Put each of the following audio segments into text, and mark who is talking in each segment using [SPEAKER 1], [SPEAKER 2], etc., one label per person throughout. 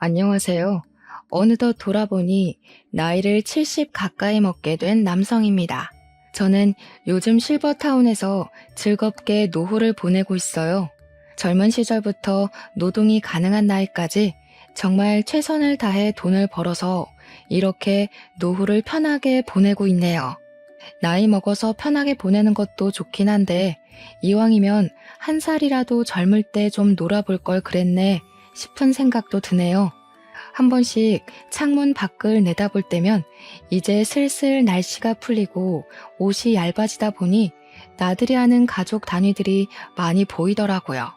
[SPEAKER 1] 안녕하세요. 어느덧 돌아보니 나이를 70 가까이 먹게 된 남성입니다. 저는 요즘 실버타운에서 즐겁게 노후를 보내고 있어요. 젊은 시절부터 노동이 가능한 나이까지 정말 최선을 다해 돈을 벌어서 이렇게 노후를 편하게 보내고 있네요. 나이 먹어서 편하게 보내는 것도 좋긴 한데 이왕이면 한 살이라도 젊을 때 좀 놀아볼 걸 그랬네 싶은 생각도 드네요. 한 번씩 창문 밖을 내다볼 때면 이제 슬슬 날씨가 풀리고 옷이 얇아지다 보니 나들이 하는 가족 단위들이 많이 보이더라고요.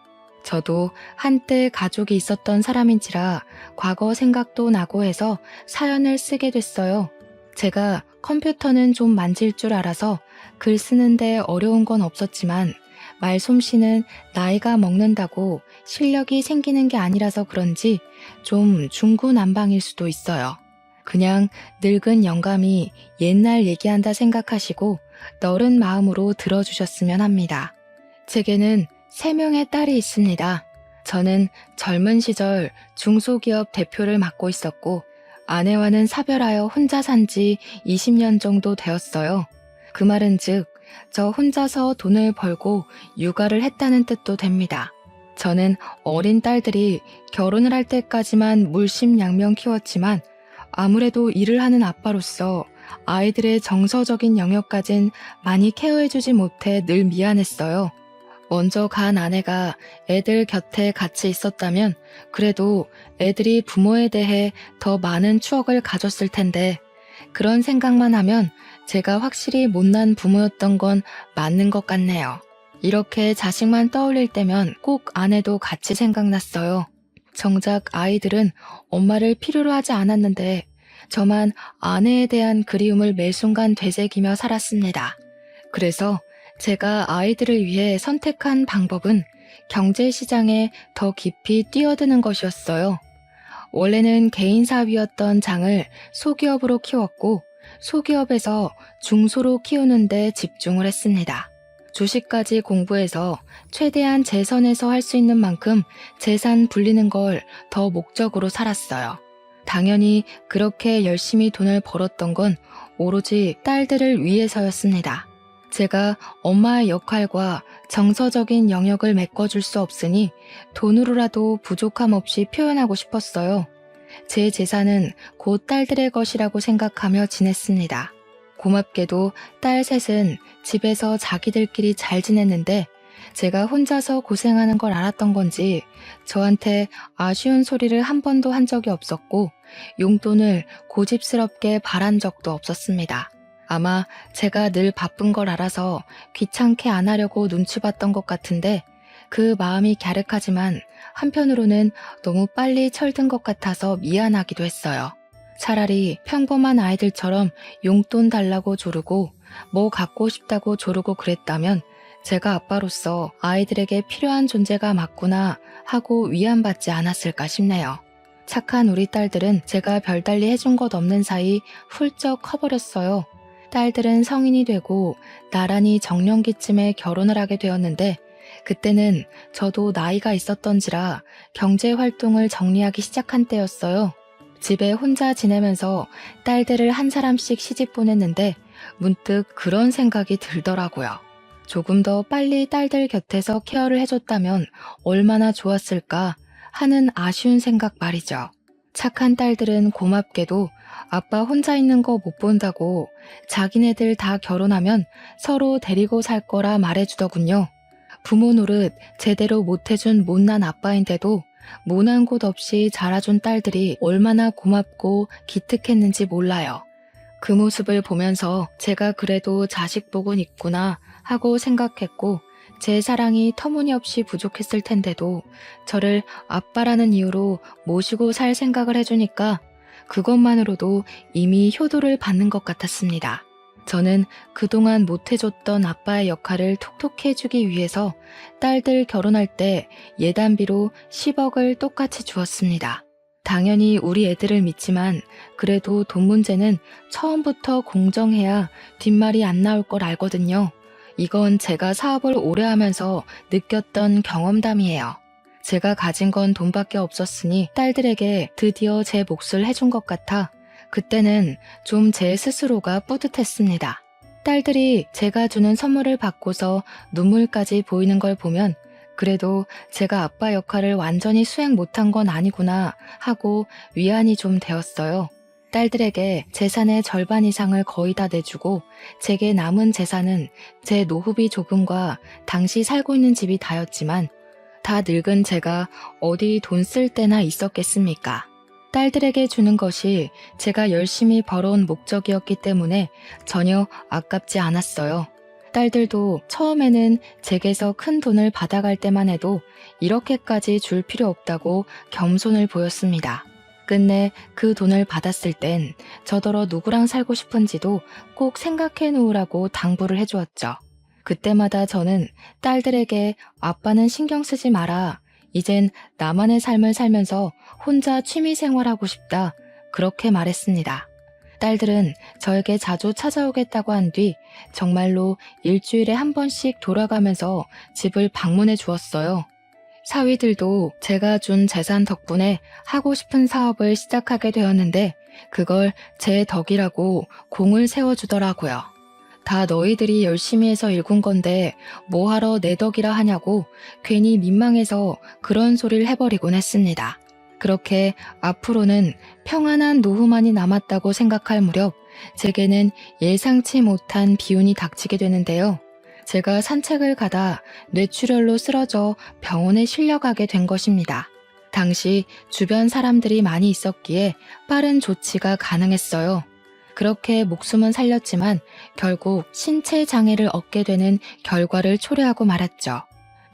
[SPEAKER 1] 저도 한때 가족이 있었던 사람인지라 과거 생각도 나고 해서 사연을 쓰게 됐어요. 제가 컴퓨터는 좀 만질 줄 알아서 글 쓰는데 어려운 건 없었지만 말솜씨는 나이가 먹는다고 실력이 생기는 게 아니라서 그런지 좀 중구난방일 수도 있어요. 그냥 늙은 영감이 옛날 얘기한다 생각하시고 너른 마음으로 들어주셨으면 합니다. 제게는 3명의 딸이 있습니다. 저는 젊은 시절 중소기업 대표를 맡고 있었고 아내와는 사별하여 혼자 산 지 20년 정도 되었어요. 그 말은 즉, 저 혼자서 돈을 벌고 육아를 했다는 뜻도 됩니다. 저는 어린 딸들이 결혼을 할 때까지만 물심양면 키웠지만 아무래도 일을 하는 아빠로서 아이들의 정서적인 영역까진 많이 케어해주지 못해 늘 미안했어요. 먼저 간 아내가 애들 곁에 같이 있었다면 그래도 애들이 부모에 대해 더 많은 추억을 가졌을 텐데 그런 생각만 하면 제가 확실히 못난 부모였던 건 맞는 것 같네요. 이렇게 자식만 떠올릴 때면 꼭 아내도 같이 생각났어요. 정작 아이들은 엄마를 필요로 하지 않았는데 저만 아내에 대한 그리움을 매 순간 되새기며 살았습니다. 그래서 제가 아이들을 위해 선택한 방법은 경제시장에 더 깊이 뛰어드는 것이었어요. 원래는 개인사업이었던 장을 소기업으로 키웠고 소기업에서 중소로 키우는 데 집중을 했습니다. 주식까지 공부해서 최대한 재선에서 할 수 있는 만큼 재산 불리는 걸 더 목적으로 살았어요. 당연히 그렇게 열심히 돈을 벌었던 건 오로지 딸들을 위해서였습니다. 제가 엄마의 역할과 정서적인 영역을 메꿔줄 수 없으니 돈으로라도 부족함 없이 표현하고 싶었어요. 제 재산은 곧 딸들의 것이라고 생각하며 지냈습니다. 고맙게도 딸 셋은 집에서 자기들끼리 잘 지냈는데 제가 혼자서 고생하는 걸 알았던 건지 저한테 아쉬운 소리를 한 번도 한 적이 없었고 용돈을 고집스럽게 바란 적도 없었습니다. 아마 제가 늘 바쁜 걸 알아서 귀찮게 안 하려고 눈치 봤던 것 같은데 그 마음이 갸륵하지만 한편으로는 너무 빨리 철든 것 같아서 미안하기도 했어요. 차라리 평범한 아이들처럼 용돈 달라고 조르고 뭐 갖고 싶다고 조르고 그랬다면 제가 아빠로서 아이들에게 필요한 존재가 맞구나 하고 위안받지 않았을까 싶네요. 착한 우리 딸들은 제가 별달리 해준 것 없는 사이 훌쩍 커버렸어요. 딸들은 성인이 되고 나란히 정년기쯤에 결혼을 하게 되었는데 그때는 저도 나이가 있었던지라 경제활동을 정리하기 시작한 때였어요. 집에 혼자 지내면서 딸들을 한 사람씩 시집 보냈는데 문득 그런 생각이 들더라고요. 조금 더 빨리 딸들 곁에서 케어를 해줬다면 얼마나 좋았을까 하는 아쉬운 생각 말이죠. 착한 딸들은 고맙게도 아빠 혼자 있는 거 못 본다고 자기네들 다 결혼하면 서로 데리고 살 거라 말해주더군요. 부모 노릇 제대로 못해준 못난 아빠인데도 모난 곳 없이 자라준 딸들이 얼마나 고맙고 기특했는지 몰라요. 그 모습을 보면서 제가 그래도 자식 복은 있구나 하고 생각했고 제 사랑이 터무니없이 부족했을 텐데도 저를 아빠라는 이유로 모시고 살 생각을 해주니까 그것만으로도 이미 효도를 받는 것 같았습니다. 저는 그동안 못해줬던 아빠의 역할을 톡톡히 해주기 위해서 딸들 결혼할 때 예단비로 10억을 똑같이 주었습니다. 당연히 우리 애들을 믿지만 그래도 돈 문제는 처음부터 공정해야 뒷말이 안 나올 걸 알거든요. 이건 제가 사업을 오래 하면서 느꼈던 경험담이에요. 제가 가진 건 돈밖에 없었으니 딸들에게 드디어 제 몫을 해준 것 같아 그때는 좀 제 스스로가 뿌듯했습니다. 딸들이 제가 주는 선물을 받고서 눈물까지 보이는 걸 보면 그래도 제가 아빠 역할을 완전히 수행 못한 건 아니구나 하고 위안이 좀 되었어요. 딸들에게 재산의 절반 이상을 거의 다 내주고 제게 남은 재산은 제 노후비 조금과 당시 살고 있는 집이 다였지만 다 늙은 제가 어디 돈 쓸 때나 있었겠습니까? 딸들에게 주는 것이 제가 열심히 벌어온 목적이었기 때문에 전혀 아깝지 않았어요. 딸들도 처음에는 제게서 큰 돈을 받아갈 때만 해도 이렇게까지 줄 필요 없다고 겸손을 보였습니다. 끝내 그 돈을 받았을 땐 저더러 누구랑 살고 싶은지도 꼭 생각해 놓으라고 당부를 해주었죠. 그때마다 저는 딸들에게 아빠는 신경 쓰지 마라. 이젠 나만의 삶을 살면서 혼자 취미 생활하고 싶다. 그렇게 말했습니다. 딸들은 저에게 자주 찾아오겠다고 한 뒤 정말로 일주일에 한 번씩 돌아가면서 집을 방문해 주었어요. 사위들도 제가 준 재산 덕분에 하고 싶은 사업을 시작하게 되었는데 그걸 제 덕이라고 공을 세워주더라고요. 다 너희들이 열심히 해서 일군 건데 뭐하러 내 덕이라 하냐고 괜히 민망해서 그런 소리를 해버리곤 했습니다. 그렇게 앞으로는 평안한 노후만이 남았다고 생각할 무렵 제게는 예상치 못한 비운이 닥치게 되는데요. 제가 산책을 가다 뇌출혈로 쓰러져 병원에 실려가게 된 것입니다. 당시 주변 사람들이 많이 있었기에 빠른 조치가 가능했어요. 그렇게 목숨은 살렸지만 결국 신체 장애를 얻게 되는 결과를 초래하고 말았죠.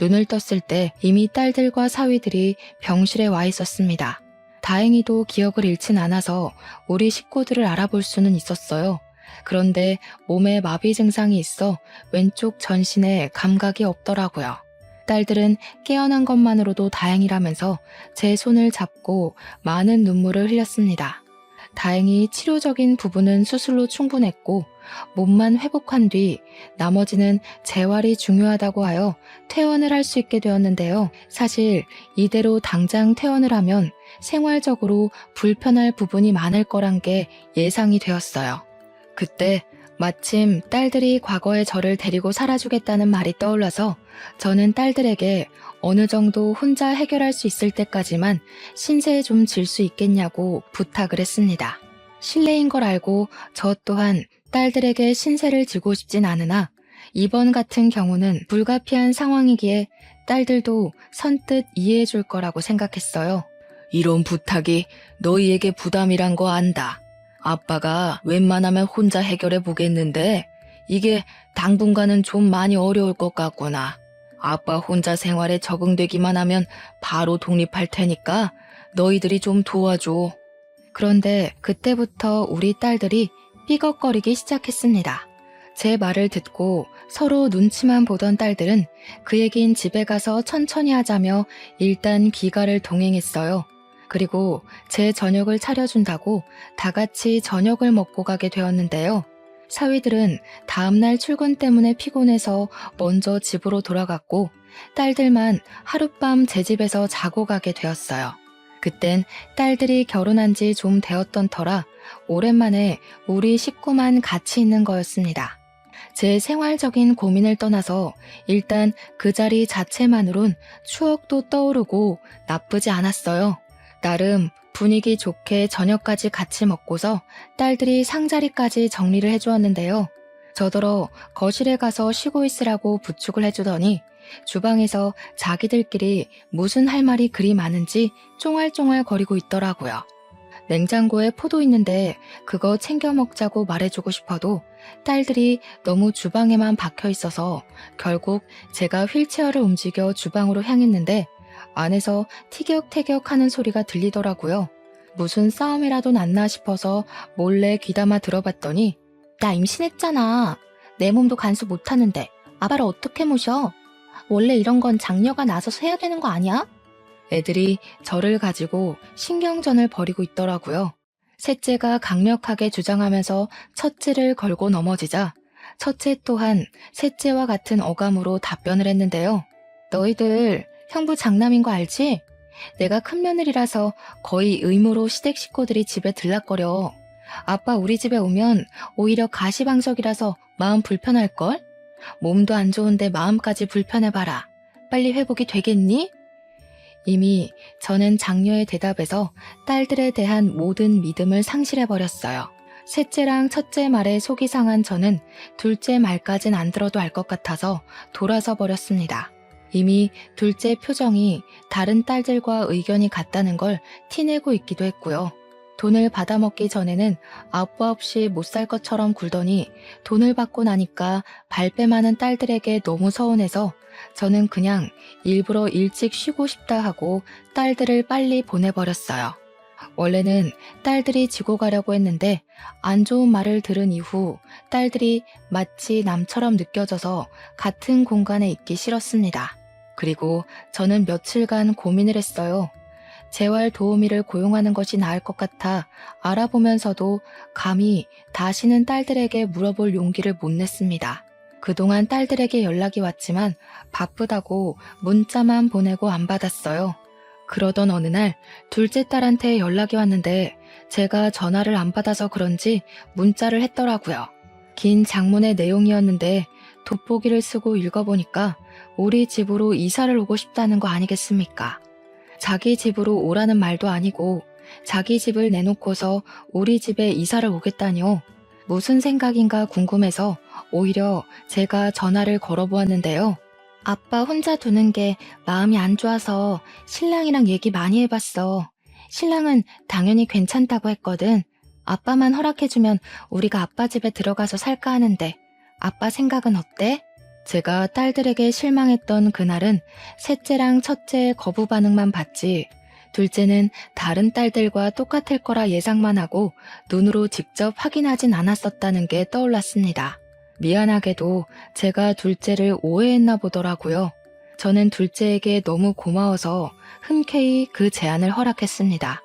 [SPEAKER 1] 눈을 떴을 때 이미 딸들과 사위들이 병실에 와 있었습니다. 다행히도 기억을 잃진 않아서 우리 식구들을 알아볼 수는 있었어요. 그런데 몸에 마비 증상이 있어 왼쪽 전신에 감각이 없더라고요. 딸들은 깨어난 것만으로도 다행이라면서 제 손을 잡고 많은 눈물을 흘렸습니다. 다행히 치료적인 부분은 수술로 충분했고 몸만 회복한 뒤 나머지는 재활이 중요하다고 하여 퇴원을 할 수 있게 되었는데요. 사실 이대로 당장 퇴원을 하면 생활적으로 불편할 부분이 많을 거란 게 예상이 되었어요. 그때 마침 딸들이 과거의 저를 데리고 살아주겠다는 말이 떠올라서 저는 딸들에게 어느 정도 혼자 해결할 수 있을 때까지만 신세에 좀 질 수 있겠냐고 부탁을 했습니다. 실례인 걸 알고 저 또한 딸들에게 신세를 지고 싶진 않으나 이번 같은 경우는 불가피한 상황이기에 딸들도 선뜻 이해해 줄 거라고 생각했어요. 이런 부탁이 너희에게 부담이란 거 안다. 아빠가 웬만하면 혼자 해결해 보겠는데 이게 당분간은 좀 많이 어려울 것 같구나. 아빠 혼자 생활에 적응되기만 하면 바로 독립할 테니까 너희들이 좀 도와줘. 그런데 그때부터 우리 딸들이 삐걱거리기 시작했습니다. 제 말을 듣고 서로 눈치만 보던 딸들은 그 얘긴 집에 가서 천천히 하자며 일단 귀가를 동행했어요. 그리고 제 저녁을 차려준다고 다 같이 저녁을 먹고 가게 되었는데요. 사위들은 다음날 출근 때문에 피곤해서 먼저 집으로 돌아갔고 딸들만 하룻밤 제 집에서 자고 가게 되었어요. 그땐 딸들이 결혼한 지 좀 되었던 터라 오랜만에 우리 식구만 같이 있는 거였습니다. 제 생활적인 고민을 떠나서 일단 그 자리 자체만으론 추억도 떠오르고 나쁘지 않았어요. 나름 분위기 좋게 저녁까지 같이 먹고서 딸들이 상자리까지 정리를 해주었는데요. 저더러 거실에 가서 쉬고 있으라고 부축을 해주더니 주방에서 자기들끼리 무슨 할 말이 그리 많은지 쫑알쫑알 거리고 있더라고요. 냉장고에 포도 있는데 그거 챙겨 먹자고 말해주고 싶어도 딸들이 너무 주방에만 박혀 있어서 결국 제가 휠체어를 움직여 주방으로 향했는데 안에서 티격태격하는 소리가 들리더라고요. 무슨 싸움이라도 났나 싶어서 몰래 귀담아 들어봤더니 나 임신했잖아. 내 몸도 간수 못하는데 아빠를 어떻게 모셔? 원래 이런 건 장녀가 나서서 해야 되는 거 아니야? 애들이 저를 가지고 신경전을 벌이고 있더라고요. 셋째가 강력하게 주장하면서 첫째를 걸고 넘어지자 첫째 또한 셋째와 같은 어감으로 답변을 했는데요. 너희들 형부 장남인 거 알지? 내가 큰 며느리라서 거의 의무로 시댁 식구들이 집에 들락거려. 아빠 우리 집에 오면 오히려 가시방석이라서 마음 불편할걸? 몸도 안 좋은데 마음까지 불편해봐라. 빨리 회복이 되겠니? 이미 저는 장녀의 대답에서 딸들에 대한 모든 믿음을 상실해버렸어요. 셋째랑 첫째 말에 속이 상한 저는 둘째 말까진 안 들어도 알 것 같아서 돌아서 버렸습니다. 이미 둘째 표정이 다른 딸들과 의견이 같다는 걸 티내고 있기도 했고요. 돈을 받아먹기 전에는 아빠 없이 못 살 것처럼 굴더니 돈을 받고 나니까 발뺌하는 딸들에게 너무 서운해서 저는 그냥 일부러 일찍 쉬고 싶다 하고 딸들을 빨리 보내버렸어요. 원래는 딸들이 지고 가려고 했는데 안 좋은 말을 들은 이후 딸들이 마치 남처럼 느껴져서 같은 공간에 있기 싫었습니다. 그리고 저는 며칠간 고민을 했어요. 재활 도우미를 고용하는 것이 나을 것 같아 알아보면서도 감히 다시는 딸들에게 물어볼 용기를 못 냈습니다. 그동안 딸들에게 연락이 왔지만 바쁘다고 문자만 보내고 안 받았어요. 그러던 어느 날 둘째 딸한테 연락이 왔는데 제가 전화를 안 받아서 그런지 문자를 했더라고요. 긴 장문의 내용이었는데 돋보기를 쓰고 읽어보니까 우리 집으로 이사를 오고 싶다는 거 아니겠습니까? 자기 집으로 오라는 말도 아니고 자기 집을 내놓고서 우리 집에 이사를 오겠다니요. 무슨 생각인가 궁금해서 오히려 제가 전화를 걸어보았는데요. 아빠 혼자 두는 게 마음이 안 좋아서 신랑이랑 얘기 많이 해봤어. 신랑은 당연히 괜찮다고 했거든. 아빠만 허락해주면 우리가 아빠 집에 들어가서 살까 하는데 아빠 생각은 어때? 제가 딸들에게 실망했던 그날은 셋째랑 첫째의 거부 반응만 봤지 둘째는 다른 딸들과 똑같을 거라 예상만 하고 눈으로 직접 확인하진 않았었다는 게 떠올랐습니다. 미안하게도 제가 둘째를 오해했나 보더라고요. 저는 둘째에게 너무 고마워서 흔쾌히 그 제안을 허락했습니다.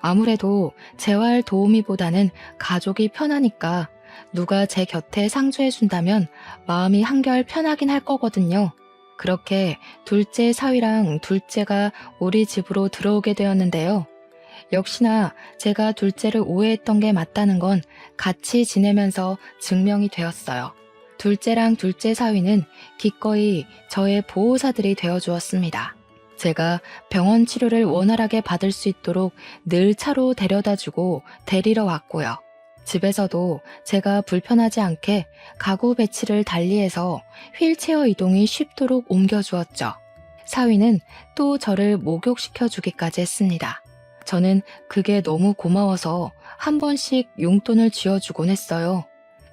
[SPEAKER 1] 아무래도 재활 도우미보다는 가족이 편하니까 누가 제 곁에 상주해준다면 마음이 한결 편하긴 할 거거든요. 그렇게 둘째 사위랑 둘째가 우리 집으로 들어오게 되었는데요. 역시나 제가 둘째를 오해했던 게 맞다는 건 같이 지내면서 증명이 되었어요. 둘째랑 둘째 사위는 기꺼이 저의 보호사들이 되어주었습니다. 제가 병원 치료를 원활하게 받을 수 있도록 늘 차로 데려다주고 데리러 왔고요. 집에서도 제가 불편하지 않게 가구 배치를 달리해서 휠체어 이동이 쉽도록 옮겨주었죠. 사위는 또 저를 목욕시켜주기까지 했습니다. 저는 그게 너무 고마워서 한 번씩 용돈을 쥐어주곤 했어요.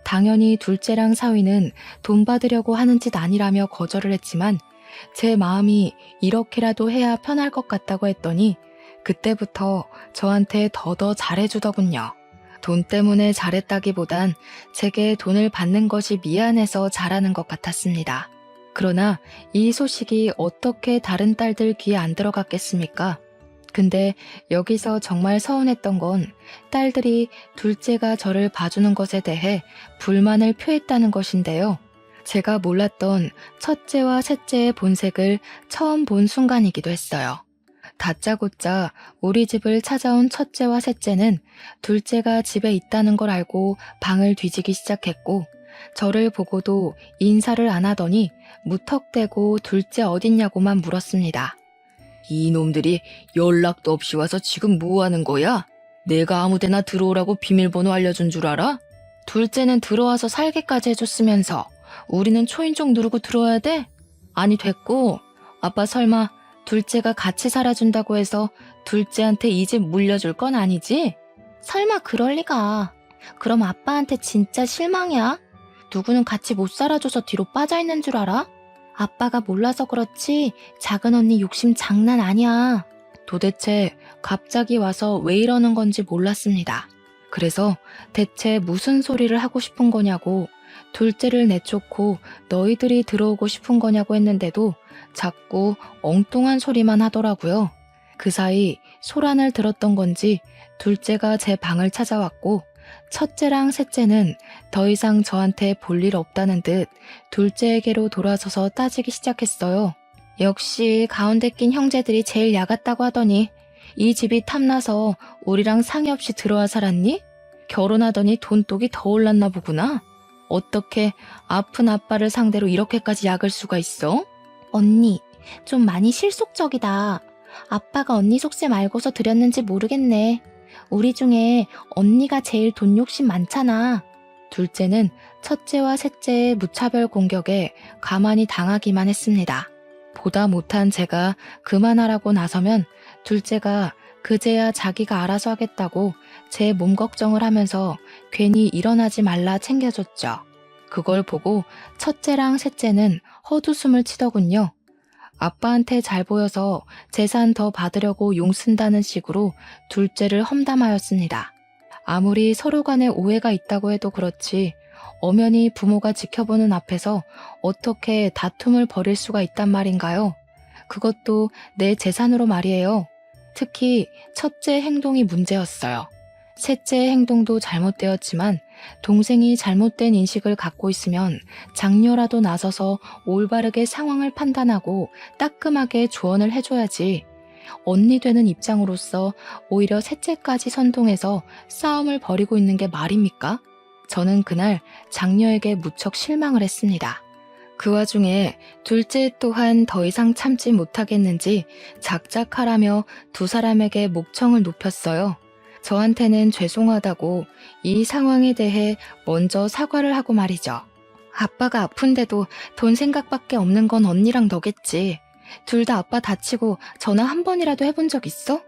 [SPEAKER 1] 당연히 둘째랑 사위는 돈 받으려고 하는 짓 아니라며 거절을 했지만 제 마음이 이렇게라도 해야 편할 것 같다고 했더니 그때부터 저한테 더더 잘해주더군요. 돈 때문에 잘했다기보단 제게 돈을 받는 것이 미안해서 잘하는 것 같았습니다. 그러나 이 소식이 어떻게 다른 딸들 귀에 안 들어갔겠습니까? 근데 여기서 정말 서운했던 건 딸들이 둘째가 저를 봐주는 것에 대해 불만을 표했다는 것인데요. 제가 몰랐던 첫째와 셋째의 본색을 처음 본 순간이기도 했어요. 다짜고짜 우리 집을 찾아온 첫째와 셋째는 둘째가 집에 있다는 걸 알고 방을 뒤지기 시작했고 저를 보고도 인사를 안 하더니 무턱대고 둘째 어딨냐고만 물었습니다. 이놈들이 연락도 없이 와서 지금 뭐 하는 거야? 내가 아무데나 들어오라고 비밀번호 알려준 줄 알아? 둘째는 들어와서 살게까지 해줬으면서 우리는 초인종 누르고 들어와야 돼? 아니 됐고 아빠 설마 둘째가 같이 살아준다고 해서 둘째한테 이 집 물려줄 건 아니지? 설마 그럴 리가. 그럼 아빠한테 진짜 실망이야? 누구는 같이 못 살아줘서 뒤로 빠져있는 줄 알아? 아빠가 몰라서 그렇지 작은 언니 욕심 장난 아니야. 도대체 갑자기 와서 왜 이러는 건지 몰랐습니다. 그래서 대체 무슨 소리를 하고 싶은 거냐고 둘째를 내쫓고 너희들이 들어오고 싶은 거냐고 했는데도 자꾸 엉뚱한 소리만 하더라고요. 그 사이 소란을 들었던 건지 둘째가 제 방을 찾아왔고 첫째랑 셋째는 더 이상 저한테 볼 일 없다는 듯 둘째에게로 돌아서서 따지기 시작했어요. 역시 가운데 낀 형제들이 제일 야같다고 하더니 이 집이 탐나서 우리랑 상의 없이 들어와 살았니? 결혼하더니 돈독이 더 올랐나 보구나. 어떻게 아픈 아빠를 상대로 이렇게까지 약을 수가 있어?
[SPEAKER 2] 언니, 좀 많이 실속적이다. 아빠가 언니 속셈 알고서 드렸는지 모르겠네. 우리 중에 언니가 제일 돈 욕심 많잖아.
[SPEAKER 1] 둘째는 첫째와 셋째의 무차별 공격에 가만히 당하기만 했습니다. 보다 못한 제가 그만하라고 나서면 둘째가 그제야 자기가 알아서 하겠다고 제 몸 걱정을 하면서 괜히 일어나지 말라 챙겨줬죠. 그걸 보고 첫째랑 셋째는 헛웃음을 치더군요. 아빠한테 잘 보여서 재산 더 받으려고 용 쓴다는 식으로 둘째를 험담하였습니다. 아무리 서로 간에 오해가 있다고 해도 그렇지 엄연히 부모가 지켜보는 앞에서 어떻게 다툼을 벌일 수가 있단 말인가요? 그것도 내 재산으로 말이에요. 특히 첫째 행동이 문제였어요. 셋째 행동도 잘못되었지만 동생이 잘못된 인식을 갖고 있으면 장녀라도 나서서 올바르게 상황을 판단하고 따끔하게 조언을 해줘야지. 언니 되는 입장으로서 오히려 셋째까지 선동해서 싸움을 벌이고 있는 게 말입니까? 저는 그날 장녀에게 무척 실망을 했습니다. 그 와중에 둘째 또한 더 이상 참지 못하겠는지 작작하라며 두 사람에게 목청을 높였어요. 저한테는 죄송하다고 이 상황에 대해 먼저 사과를 하고 말이죠. 아빠가 아픈데도 돈 생각밖에 없는 건 언니랑 너겠지. 둘 다 아빠 다치고 전화 한 번이라도 해본 적 있어?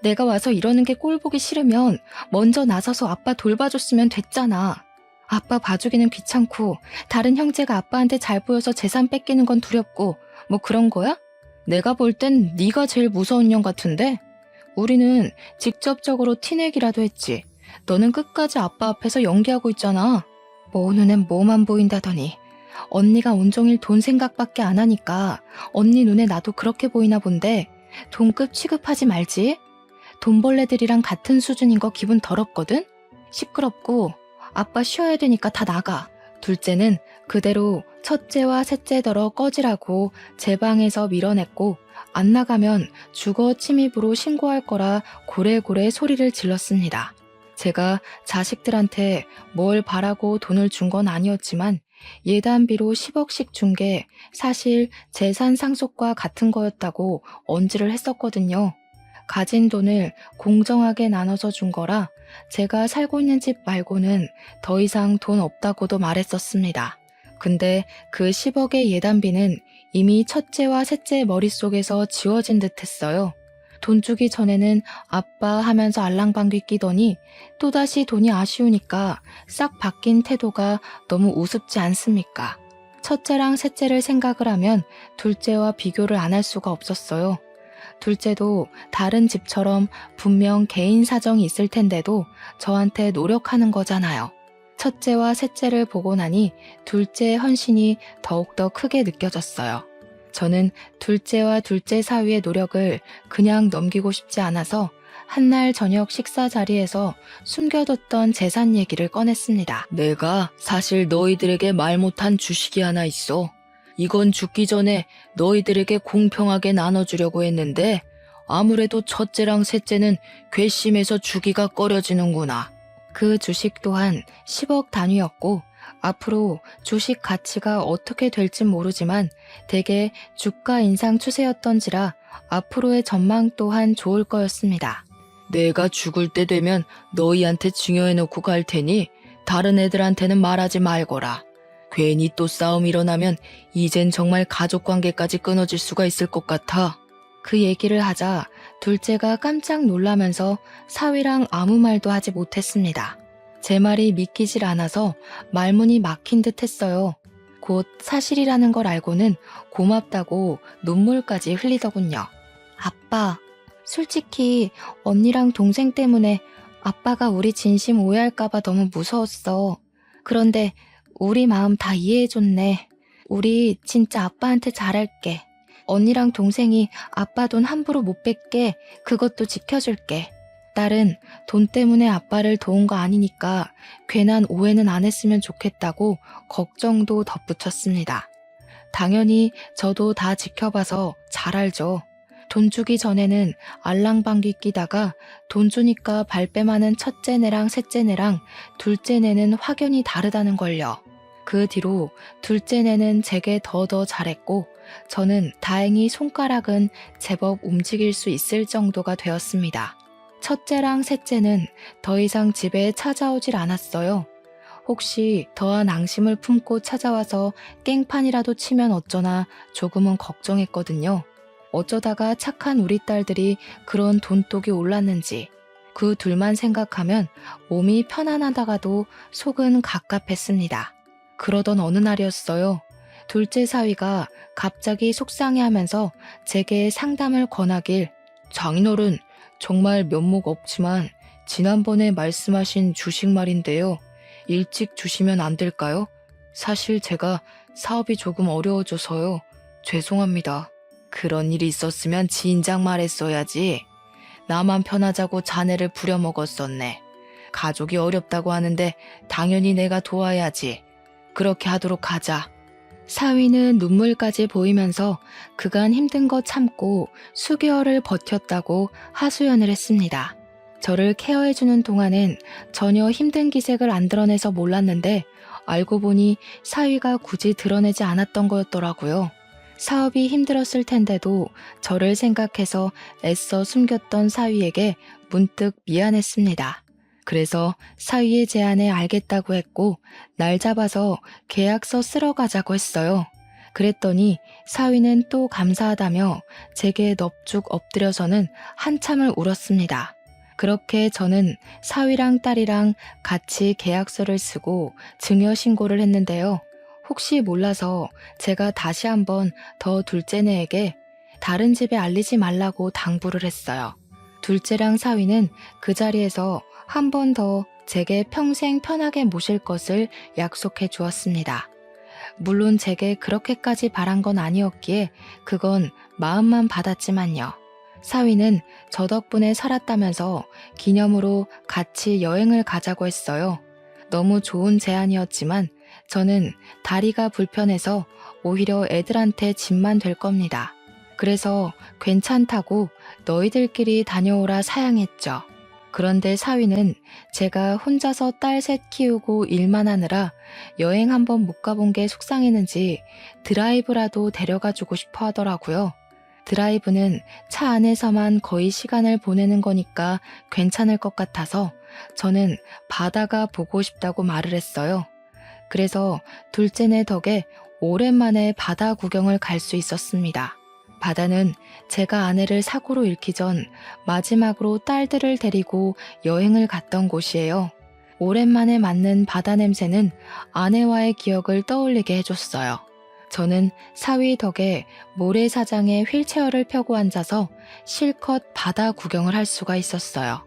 [SPEAKER 1] 내가 와서 이러는 게 꼴보기 싫으면 먼저 나서서 아빠 돌봐줬으면 됐잖아. 아빠 봐주기는 귀찮고 다른 형제가 아빠한테 잘 보여서 재산 뺏기는 건 두렵고 뭐 그런 거야? 내가 볼 땐 네가 제일 무서운 년 같은데? 우리는 직접적으로 티내기라도 했지. 너는 끝까지 아빠 앞에서 연기하고 있잖아. 뭐 눈엔 뭐만 보인다더니 언니가 온종일 돈 생각밖에 안 하니까 언니 눈에 나도 그렇게 보이나 본데 돈급 취급하지 말지. 돈벌레들이랑 같은 수준인 거 기분 더럽거든? 시끄럽고 아빠 쉬어야 되니까 다 나가. 둘째는 그대로 첫째와 셋째더러 꺼지라고 제 방에서 밀어냈고 안 나가면 주거 침입으로 신고할 거라 고래고래 소리를 질렀습니다. 제가 자식들한테 뭘 바라고 돈을 준 건 아니었지만 예단비로 10억씩 준 게 사실 재산 상속과 같은 거였다고 언지를 했었거든요. 가진 돈을 공정하게 나눠서 준 거라 제가 살고 있는 집 말고는 더 이상 돈 없다고도 말했었습니다. 근데 그 10억의 예단비는 이미 첫째와 셋째 머릿속에서 지워진 듯 했어요. 돈 주기 전에는 아빠 하면서 알랑방귀 끼더니 또다시 돈이 아쉬우니까 싹 바뀐 태도가 너무 우습지 않습니까? 첫째랑 셋째를 생각을 하면 둘째와 비교를 안 할 수가 없었어요. 둘째도 다른 집처럼 분명 개인 사정이 있을 텐데도 저한테 노력하는 거잖아요. 첫째와 셋째를 보고 나니 둘째의 헌신이 더욱더 크게 느껴졌어요. 저는 둘째와 둘째 사위의 노력을 그냥 넘기고 싶지 않아서 한날 저녁 식사 자리에서 숨겨뒀던 재산 얘기를 꺼냈습니다. 내가 사실 너희들에게 말 못한 주식이 하나 있어. 이건 죽기 전에 너희들에게 공평하게 나눠주려고 했는데 아무래도 첫째랑 셋째는 괘씸해서 주기가 꺼려지는구나. 그 주식 또한 10억 단위였고 앞으로 주식 가치가 어떻게 될진 모르지만 대개 주가 인상 추세였던지라 앞으로의 전망 또한 좋을 거였습니다. 내가 죽을 때 되면 너희한테 증여해놓고 갈 테니 다른 애들한테는 말하지 말거라. 괜히 또 싸움 일어나면 이젠 정말 가족관계까지 끊어질 수가 있을 것 같아. 그 얘기를 하자 둘째가 깜짝 놀라면서 사위랑 아무 말도 하지 못했습니다. 제 말이 믿기질 않아서 말문이 막힌 듯 했어요. 곧 사실이라는 걸 알고는 고맙다고 눈물까지 흘리더군요. 아빠, 솔직히 언니랑 동생 때문에 아빠가 우리 진심 오해할까봐 너무 무서웠어. 그런데 우리 마음 다 이해해줬네. 우리 진짜 아빠한테 잘할게. 언니랑 동생이 아빠 돈 함부로 못 뺏게 그것도 지켜줄게. 딸은 돈 때문에 아빠를 도운 거 아니니까 괜한 오해는 안 했으면 좋겠다고 걱정도 덧붙였습니다. 당연히 저도 다 지켜봐서 잘 알죠. 돈 주기 전에는 알랑방귀 끼다가 돈 주니까 발뺌하는 첫째 내랑 셋째 내랑 둘째 내는 확연히 다르다는 걸요. 그 뒤로 둘째 내는 제게 더 잘했고 저는 다행히 손가락은 제법 움직일 수 있을 정도가 되었습니다. 첫째랑 셋째는 더 이상 집에 찾아오질 않았어요. 혹시 더한 앙심을 품고 찾아와서 깽판이라도 치면 어쩌나 조금은 걱정했거든요. 어쩌다가 착한 우리 딸들이 그런 돈독이 올랐는지 그 둘만 생각하면 몸이 편안하다가도 속은 갑갑했습니다. 그러던 어느 날이었어요. 둘째 사위가 갑자기 속상해하면서 제게 상담을 권하길 장인어른 정말 면목 없지만 지난번에 말씀하신 주식 말인데요. 일찍 주시면 안 될까요? 사실 제가 사업이 조금 어려워져서요. 죄송합니다. 그런 일이 있었으면 진작 말했어야지. 나만 편하자고 자네를 부려먹었었네. 가족이 어렵다고 하는데 당연히 내가 도와야지. 그렇게 하도록 하자. 사위는 눈물까지 보이면서 그간 힘든 거 참고 수개월을 버텼다고 하소연을 했습니다. 저를 케어해주는 동안엔 전혀 힘든 기색을 안 드러내서 몰랐는데 알고 보니 사위가 굳이 드러내지 않았던 거였더라고요. 사업이 힘들었을 텐데도 저를 생각해서 애써 숨겼던 사위에게 문득 미안했습니다. 그래서 사위의 제안에 알겠다고 했고 날 잡아서 계약서 쓰러 가자고 했어요. 그랬더니 사위는 또 감사하다며 제게 넙죽 엎드려서는 한참을 울었습니다. 그렇게 저는 사위랑 딸이랑 같이 계약서를 쓰고 증여신고를 했는데요. 혹시 몰라서 제가 다시 한번 더 둘째네에게 다른 집에 알리지 말라고 당부를 했어요. 둘째랑 사위는 그 자리에서 한 번 더 제게 평생 편하게 모실 것을 약속해 주었습니다. 물론 제게 그렇게까지 바란 건 아니었기에 그건 마음만 받았지만요. 사위는 저 덕분에 살았다면서 기념으로 같이 여행을 가자고 했어요. 너무 좋은 제안이었지만 저는 다리가 불편해서 오히려 애들한테 짐만 될 겁니다. 그래서 괜찮다고 너희들끼리 다녀오라 사양했죠. 그런데 사위는 제가 혼자서 딸 셋 키우고 일만 하느라 여행 한번 못 가본 게 속상했는지 드라이브라도 데려가주고 싶어 하더라고요. 드라이브는 차 안에서만 거의 시간을 보내는 거니까 괜찮을 것 같아서 저는 바다가 보고 싶다고 말을 했어요. 그래서 둘째네 덕에 오랜만에 바다 구경을 갈 수 있었습니다. 바다는 제가 아내를 사고로 잃기 전 마지막으로 딸들을 데리고 여행을 갔던 곳이에요. 오랜만에 맡는 바다 냄새는 아내와의 기억을 떠올리게 해줬어요. 저는 사위 덕에 모래사장에 휠체어를 펴고 앉아서 실컷 바다 구경을 할 수가 있었어요.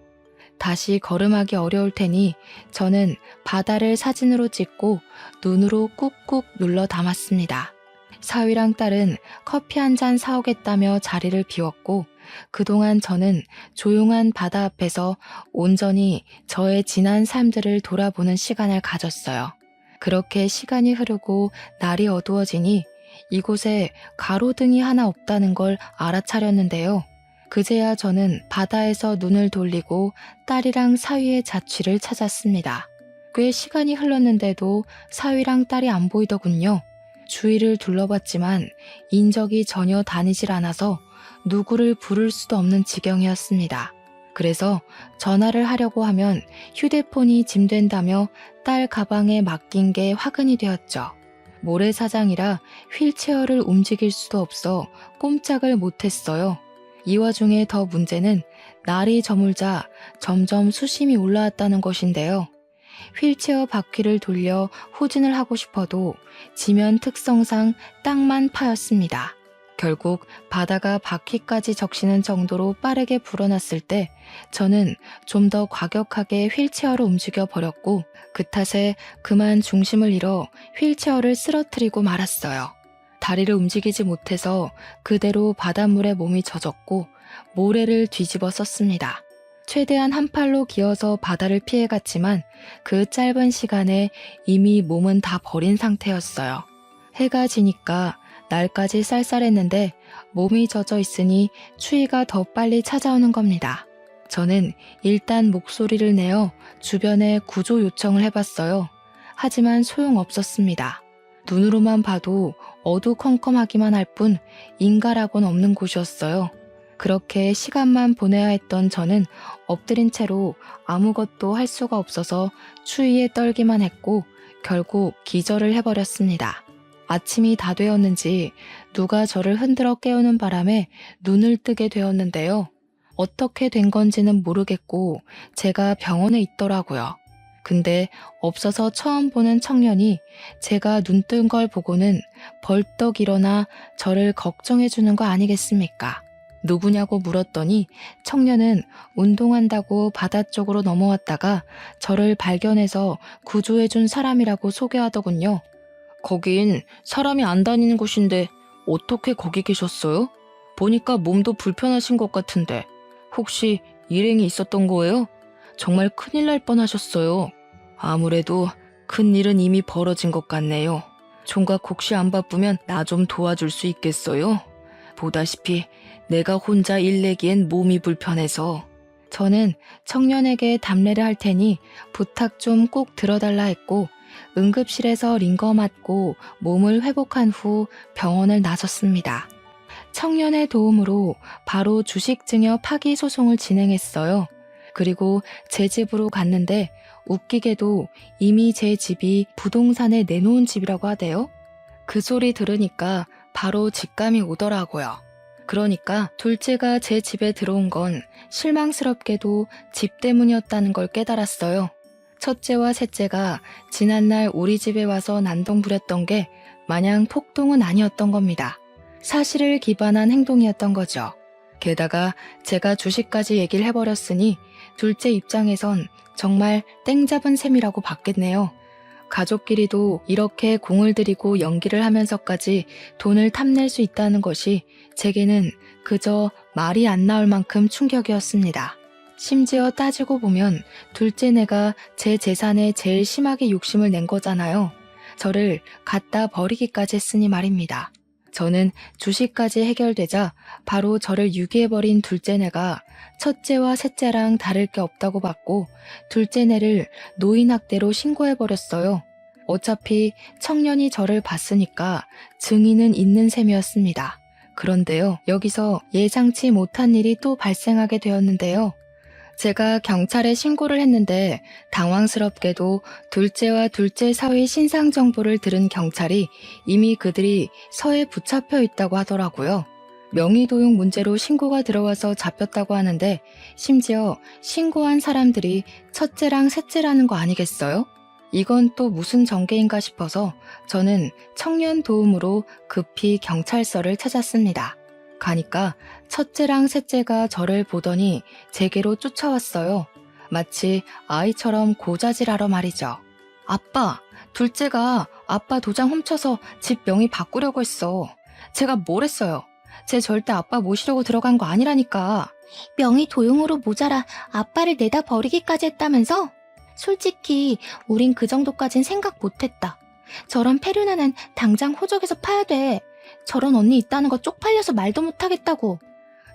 [SPEAKER 1] 다시 걸음하기 어려울 테니 저는 바다를 사진으로 찍고 눈으로 꾹꾹 눌러 담았습니다. 사위랑 딸은 커피 한 잔 사오겠다며 자리를 비웠고 그동안 저는 조용한 바다 앞에서 온전히 저의 지난 삶들을 돌아보는 시간을 가졌어요. 그렇게 시간이 흐르고 날이 어두워지니 이곳에 가로등이 하나 없다는 걸 알아차렸는데요. 그제야 저는 바다에서 눈을 돌리고 딸이랑 사위의 자취를 찾았습니다. 꽤 시간이 흘렀는데도 사위랑 딸이 안 보이더군요. 주위를 둘러봤지만 인적이 전혀 다니질 않아서 누구를 부를 수도 없는 지경이었습니다. 그래서 전화를 하려고 하면 휴대폰이 짐된다며 딸 가방에 맡긴 게 화근이 되었죠. 모래사장이라 휠체어를 움직일 수도 없어 꼼짝을 못했어요. 이 와중에 더 문제는 날이 저물자 점점 수심이 올라왔다는 것인데요. 휠체어 바퀴를 돌려 후진을 하고 싶어도 지면 특성상 땅만 파였습니다. 결국 바다가 바퀴까지 적시는 정도로 빠르게 불어났을 때 저는 좀 더 과격하게 휠체어를 움직여 버렸고 그 탓에 그만 중심을 잃어 휠체어를 쓰러뜨리고 말았어요. 다리를 움직이지 못해서 그대로 바닷물에 몸이 젖었고 모래를 뒤집어 썼습니다. 최대한 한 팔로 기어서 바다를 피해갔지만 그 짧은 시간에 이미 몸은 다 버린 상태였어요. 해가 지니까 날까지 쌀쌀했는데 몸이 젖어 있으니 추위가 더 빨리 찾아오는 겁니다. 저는 일단 목소리를 내어 주변에 구조 요청을 해봤어요. 하지만 소용없었습니다. 눈으로만 봐도 어두컴컴하기만 할 뿐 인가라고는 없는 곳이었어요. 그렇게 시간만 보내야 했던 저는 엎드린 채로 아무것도 할 수가 없어서 추위에 떨기만 했고 결국 기절을 해버렸습니다. 아침이 다 되었는지 누가 저를 흔들어 깨우는 바람에 눈을 뜨게 되었는데요. 어떻게 된 건지는 모르겠고 제가 병원에 있더라고요. 근데 없어서 처음 보는 청년이 제가 눈 뜬 걸 보고는 벌떡 일어나 저를 걱정해 주는 거 아니겠습니까? 누구냐고 물었더니 청년은 운동한다고 바다 쪽으로 넘어왔다가 저를 발견해서 구조해 준 사람이라고 소개하더군요. 거긴 사람이 안 다니는 곳인데 어떻게 거기 계셨어요? 보니까 몸도 불편하신 것 같은데 혹시 일행이 있었던 거예요? 정말 큰일 날 뻔하셨어요. 아무래도 큰일은 이미 벌어진 것 같네요. 총각 혹시 안 바쁘면 나 좀 도와줄 수 있겠어요? 보다시피 내가 혼자 일 내기엔 몸이 불편해서. 저는 청년에게 답례를 할 테니 부탁 좀 꼭 들어달라 했고 응급실에서 링거 맞고 몸을 회복한 후 병원을 나섰습니다. 청년의 도움으로 바로 주식증여 파기 소송을 진행했어요. 그리고 제 집으로 갔는데 웃기게도 이미 제 집이 부동산에 내놓은 집이라고 하대요. 그 소리 들으니까 바로 직감이 오더라고요. 그러니까 둘째가 제 집에 들어온 건 실망스럽게도 집 때문이었다는 걸 깨달았어요. 첫째와 셋째가 지난날 우리 집에 와서 난동 부렸던 게 마냥 폭동은 아니었던 겁니다. 사실을 기반한 행동이었던 거죠. 게다가 제가 주식까지 얘기를 해버렸으니 둘째 입장에선 정말 땡 잡은 셈이라고 봤겠네요. 가족끼리도 이렇게 공을 들이고 연기를 하면서까지 돈을 탐낼 수 있다는 것이 제게는 그저 말이 안 나올 만큼 충격이었습니다. 심지어 따지고 보면 둘째네가 제 재산에 제일 심하게 욕심을 낸 거잖아요. 저를 갖다 버리기까지 했으니 말입니다. 저는 주식까지 해결되자 바로 저를 유기해버린 둘째네가 첫째와 셋째랑 다를 게 없다고 봤고 둘째네를 노인학대로 신고해버렸어요. 어차피 청년이 저를 봤으니까 증인은 있는 셈이었습니다. 그런데요, 여기서 예상치 못한 일이 또 발생하게 되었는데요. 제가 경찰에 신고를 했는데 당황스럽게도 둘째와 둘째 사위 신상 정보를 들은 경찰이 이미 그들이 서에 붙잡혀 있다고 하더라고요. 명의도용 문제로 신고가 들어와서 잡혔다고 하는데 심지어 신고한 사람들이 첫째랑 셋째라는 거 아니겠어요? 이건 또 무슨 전개인가 싶어서 저는 청년 도움으로 급히 경찰서를 찾았습니다. 가니까 첫째랑 셋째가 저를 보더니 제게로 쫓아왔어요. 마치 아이처럼 고자질하러 말이죠. 아빠, 둘째가 아빠 도장 훔쳐서 집 명의 바꾸려고 했어. 제가 뭘 했어요? 쟤 절대 아빠 모시려고 들어간 거 아니라니까.
[SPEAKER 2] 명의 도용으로 모자라 아빠를 내다 버리기까지 했다면서? 솔직히 우린 그 정도까진 생각 못했다. 저런 페르나는 당장 호적에서 파야 돼. 저런 언니 있다는 거 쪽팔려서 말도 못하겠다고.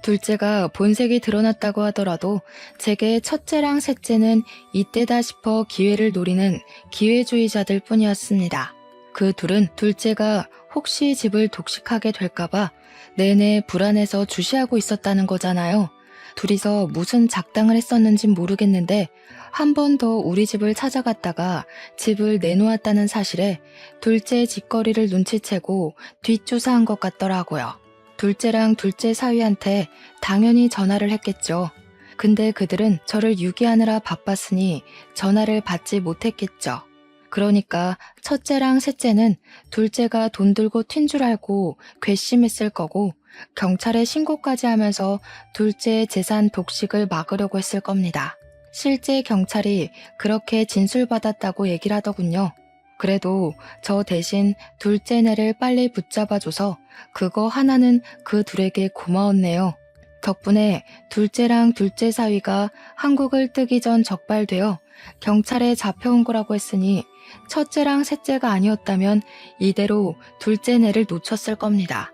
[SPEAKER 2] 둘째가 본색이 드러났다고 하더라도 제게 첫째랑 셋째는 이때다 싶어 기회를 노리는 기회주의자들 뿐이었습니다. 그 둘은 둘째가 혹시 집을 독식하게 될까봐 내내 불안해서 주시하고 있었다는 거잖아요. 둘이서 무슨 작당을 했었는진 모르겠는데 한 번 더 우리 집을 찾아갔다가 집을 내놓았다는 사실에 둘째 짓거리를 눈치채고 뒷조사한 것 같더라고요. 둘째랑 둘째 사위한테 당연히 전화를 했겠죠. 근데 그들은 저를 유기하느라 바빴으니 전화를 받지 못했겠죠. 그러니까 첫째랑 셋째는 둘째가 돈 들고 튄 줄 알고 괘씸했을 거고 경찰에 신고까지 하면서 둘째의 재산 독식을 막으려고 했을 겁니다. 실제 경찰이 그렇게 진술받았다고 얘기를 하더군요. 그래도 저 대신 둘째네를 빨리 붙잡아줘서 그거 하나는 그 둘에게 고마웠네요.
[SPEAKER 1] 덕분에 둘째랑 둘째 사위가 한국을 뜨기 전 적발되어 경찰에 잡혀온 거라고 했으니 첫째랑 셋째가 아니었다면 이대로 둘째네를 놓쳤을 겁니다.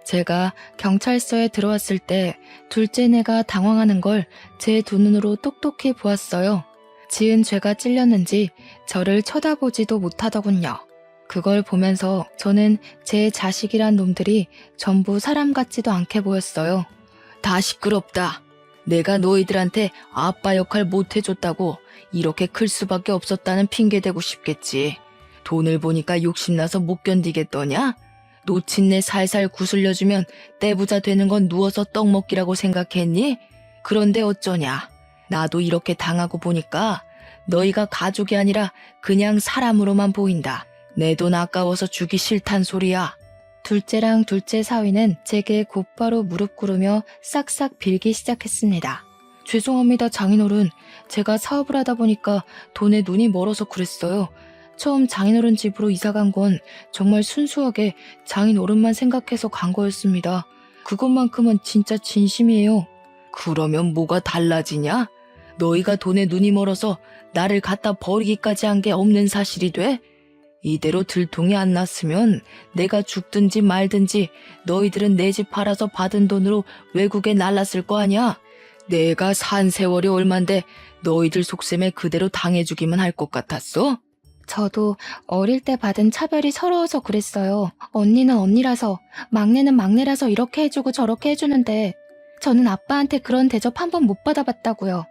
[SPEAKER 1] 제가 경찰서에 들어왔을 때 둘째네가 당황하는 걸 제 두 눈으로 똑똑히 보았어요. 지은 죄가 찔렸는지 저를 쳐다보지도 못하더군요. 그걸 보면서 저는 제 자식이란 놈들이 전부 사람 같지도 않게 보였어요. 다 시끄럽다. 내가 너희들한테 아빠 역할 못 해줬다고 이렇게 클 수밖에 없었다는 핑계 대고 싶겠지. 돈을 보니까 욕심나서 못 견디겠더냐? 놓친 내 살살 구슬려주면 떼부자 되는 건 누워서 떡 먹기라고 생각했니? 그런데 어쩌냐. 나도 이렇게 당하고 보니까 너희가 가족이 아니라 그냥 사람으로만 보인다. 내 돈 아까워서 주기 싫단 소리야. 둘째랑 둘째 사위는 제게 곧바로 무릎 꿇으며 싹싹 빌기 시작했습니다. 죄송합니다, 장인어른. 제가 사업을 하다 보니까 돈에 눈이 멀어서 그랬어요. 처음 장인어른 집으로 이사간 건 정말 순수하게 장인어른만 생각해서 간 거였습니다. 그것만큼은 진짜 진심이에요. 그러면 뭐가 달라지냐? 너희가 돈에 눈이 멀어서 나를 갖다 버리기까지 한 게 없는 사실이 돼? 이대로 들통이 안 났으면 내가 죽든지 말든지 너희들은 내 집 팔아서 받은 돈으로 외국에 날랐을 거 아니야? 내가 산 세월이 얼만데 너희들 속셈에 그대로 당해주기만 할 것 같았어?
[SPEAKER 2] 저도 어릴 때 받은 차별이 서러워서 그랬어요. 언니는 언니라서, 막내는 막내라서 이렇게 해주고 저렇게 해주는데 저는 아빠한테 그런 대접 한 번 못 받아봤다고요.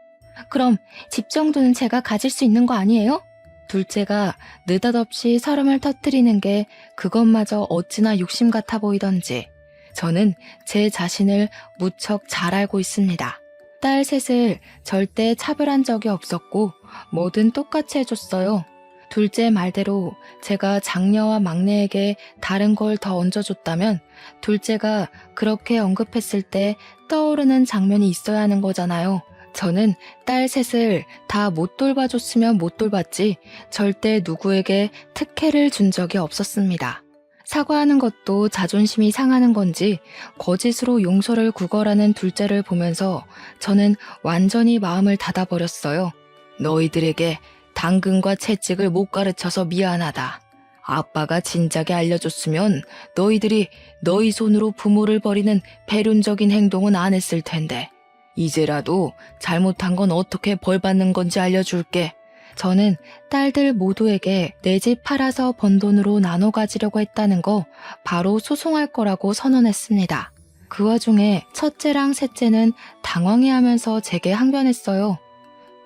[SPEAKER 2] 그럼 집 정도는 제가 가질 수 있는 거 아니에요?
[SPEAKER 1] 둘째가 느닷없이 설움을 터뜨리는 게 그것마저 어찌나 욕심 같아 보이던지 저는 제 자신을 무척 잘 알고 있습니다. 딸 셋을 절대 차별한 적이 없었고 뭐든 똑같이 해줬어요. 둘째 말대로 제가 장녀와 막내에게 다른 걸 더 얹어줬다면 둘째가 그렇게 언급했을 때 떠오르는 장면이 있어야 하는 거잖아요. 저는 딸 셋을 다 못 돌봐줬으면 못 돌봤지 절대 누구에게 특혜를 준 적이 없었습니다. 사과하는 것도 자존심이 상하는 건지 거짓으로 용서를 구걸하는 둘째를 보면서 저는 완전히 마음을 닫아버렸어요. 너희들에게 당근과 채찍을 못 가르쳐서 미안하다. 아빠가 진작에 알려줬으면 너희들이 너희 손으로 부모를 버리는 배륜적인 행동은 안 했을 텐데 이제라도 잘못한 건 어떻게 벌받는 건지 알려줄게. 저는 딸들 모두에게 내 집 팔아서 번 돈으로 나눠 가지려고 했다는 거 바로 소송할 거라고 선언했습니다. 그 와중에 첫째랑 셋째는 당황해하면서 제게 항변했어요.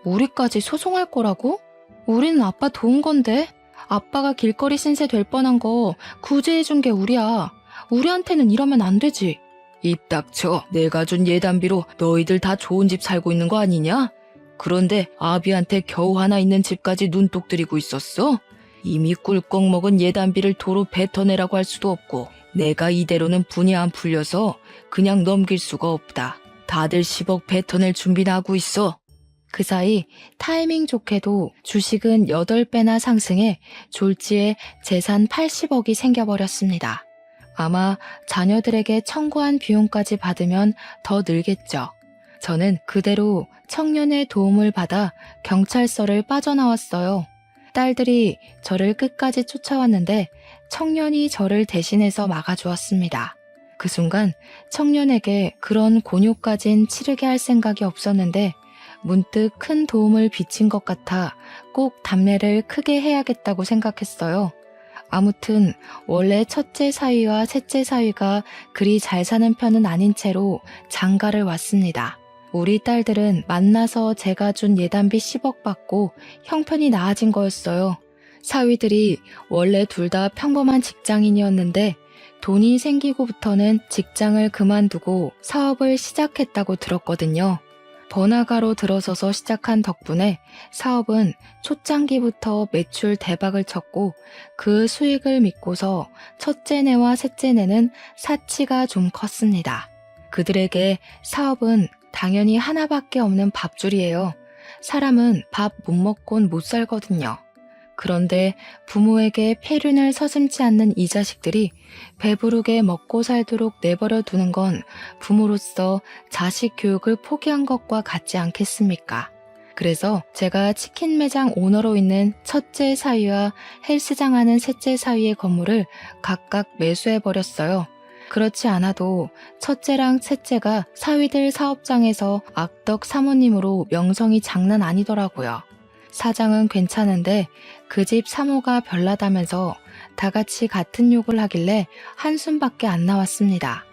[SPEAKER 1] 우리까지 소송할 거라고? 우리는 아빠 도운 건데? 아빠가 길거리 신세 될 뻔한 거 구제해준 게 우리야. 우리한테는 이러면 안 되지. 입 닥쳐. 내가 준 예단비로 너희들 다 좋은 집 살고 있는 거 아니냐? 그런데 아비한테 겨우 하나 있는 집까지 눈독 들이고 있었어? 이미 꿀꺽 먹은 예단비를 도로 뱉어내라고 할 수도 없고 내가 이대로는 분이 안 풀려서 그냥 넘길 수가 없다. 다들 10억 뱉어낼 준비나 하고 있어. 그 사이 타이밍 좋게도 주식은 8배나 상승해 졸지에 재산 80억이 생겨버렸습니다. 아마 자녀들에게 청구한 비용까지 받으면 더 늘겠죠. 저는 그대로 청년의 도움을 받아 경찰서를 빠져나왔어요. 딸들이 저를 끝까지 쫓아왔는데 청년이 저를 대신해서 막아주었습니다. 그 순간 청년에게 그런 곤욕까진 치르게 할 생각이 없었는데 문득 큰 도움을 비친 것 같아 꼭 답례를 크게 해야겠다고 생각했어요. 아무튼 원래 첫째 사위와 셋째 사위가 그리 잘 사는 편은 아닌 채로 장가를 왔습니다. 우리 딸들은 만나서 제가 준 예단비 10억 받고 형편이 나아진 거였어요. 사위들이 원래 둘 다 평범한 직장인이었는데 돈이 생기고부터는 직장을 그만두고 사업을 시작했다고 들었거든요. 번화가로 들어서서 시작한 덕분에 사업은 초창기부터 매출 대박을 쳤고 그 수익을 믿고서 첫째네와 셋째네는 사치가 좀 컸습니다. 그들에게 사업은 당연히 하나밖에 없는 밥줄이에요. 사람은 밥 못 먹곤 못 살거든요. 그런데 부모에게 폐륜을 서슴지 않는 이 자식들이 배부르게 먹고 살도록 내버려 두는 건 부모로서 자식 교육을 포기한 것과 같지 않겠습니까? 그래서 제가 치킨 매장 오너로 있는 첫째 사위와 헬스장 하는 셋째 사위의 건물을 각각 매수해버렸어요. 그렇지 않아도 첫째랑 셋째가 사위들 사업장에서 악덕 사모님으로 명성이 장난 아니더라고요. 사장은 괜찮은데 그 집 사모가 별나다면서 다 같이 같은 욕을 하길래 한숨밖에 안 나왔습니다.